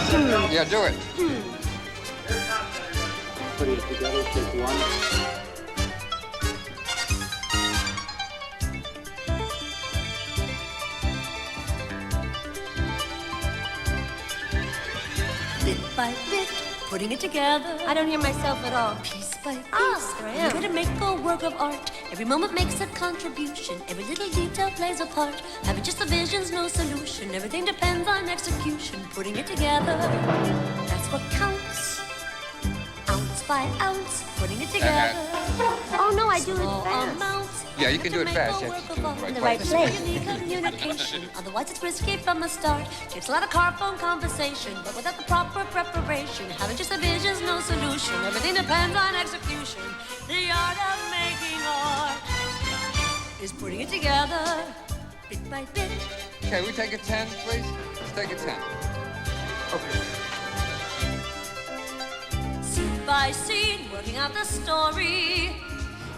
Yeah, do it. Putting it together, take one. Bit by bit, putting it together. I don't hear myself at all. Piece by piece, there I am. try to make a work of art. Every moment makes a contribution. Every little detail plays a part. Having just the vision's no solution. Everything depends on execution. Putting it together, that's what counts. Ounce by ounce, putting it together. Oh no, I do it Small fast. amounts. Yeah, you can do it fast. You You have have to do to it make In the right right place. place. You need communication. Otherwise, it's risky from the start. Takes a lot of car phone conversation, but without the proper preparation, having just a vision's no solution. Everything depends on execution. The art of making art is putting it together, bit by bit. Okay, we take a 10, please? Let's take a 10. Okay. Scene by scene, working out the story.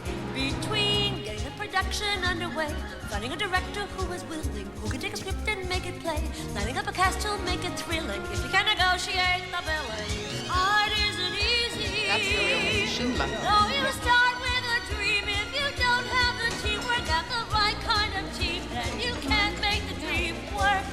In between, getting the production underway. Finding a director who is willing, who can take a script and make it play. Lining up a cast to make it thrilling. If you can negotiate the billing, art isn't easy. That's the real Schindler. No, you start with a dream. If you don't have the teamwork, got the right kind of team, then you can't make the dream work.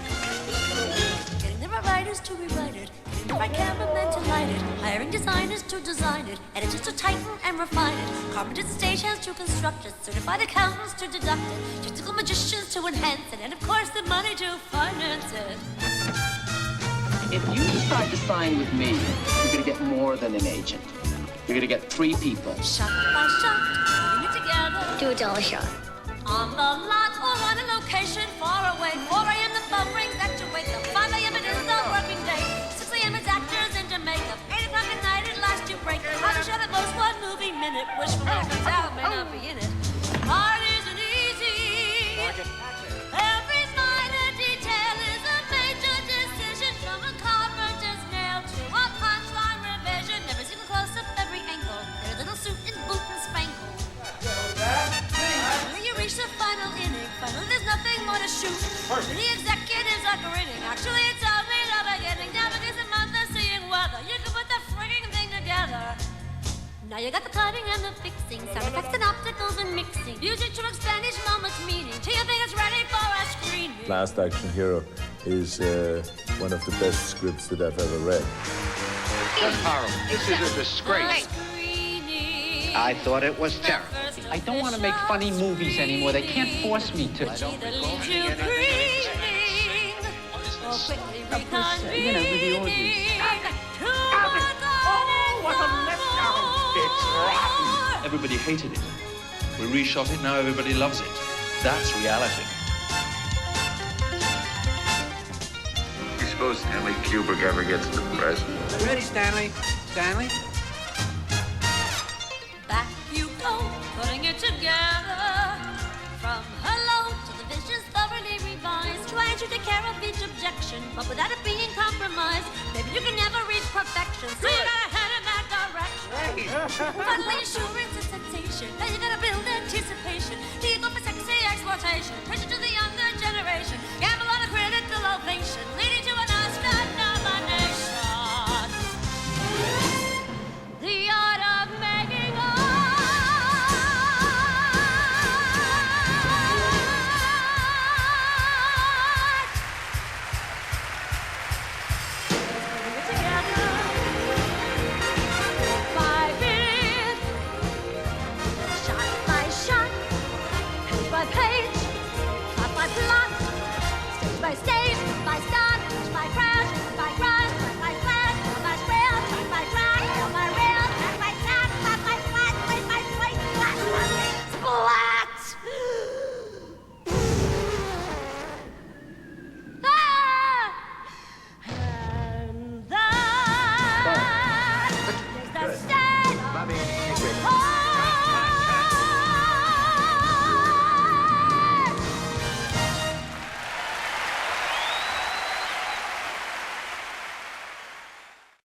Getting the right writers to rewrite it, getting the right cameramen to light it, hiring designers to design it, editors to tighten and refine it, carpenters and stagehands to construct it, certified accountants to deduct it, technical magicians to enhance it, and of course the money to finance it. If you decide to sign with me, you're gonna get more than an agent. You're gonna get 3 people. Shot by shot, putting it together. Do a dollar shot. On the lot or on a location far away. 4 a.m. the phone rings that you wake up. 5 a.m. it is the working day. 6 a.m. it's actors into makeup. 8 o'clock at night at last you break up. How to shut at most 1 movie minute. Wishful thinking talent may not be in it. Art isn't easy. Every minor detail is a major decision. From a carpenter's nail to a punchline revision. Every single close-up, every angle. Every little suit and boot and spangle. When you reach the final inning, finally there's nothing more to shoot. The executives are grinning. Actually, it's only the beginning. Now begins the month of seeing whether you can put the frigging thing together. Now you got the cutting and the fixing, sound effects and opticals and mixing, music to expand each moment's meaning, till you think it's ready for a screen. Last Action Hero is one of the best scripts that I've ever read. That's horrible. This is a disgrace. I thought it was terrible. I don't want to make funny movies anymore. They can't force me to. Either leads you creaming, or quickly reconvening. You know, with the audience. What a letdown! It's rotten. Everybody hated it. We reshot it, now everybody loves it. That's reality. You suppose Stanley Kubrick ever gets the press? Ready, Stanley? Stanley? Back you go, putting it together. From hello to the visions thoroughly revised. Trying to take care of each objection, but without it being compromised. Maybe you can never reach perfection, so you gotta head in that direction. Finally, sure it's a sensation. Then you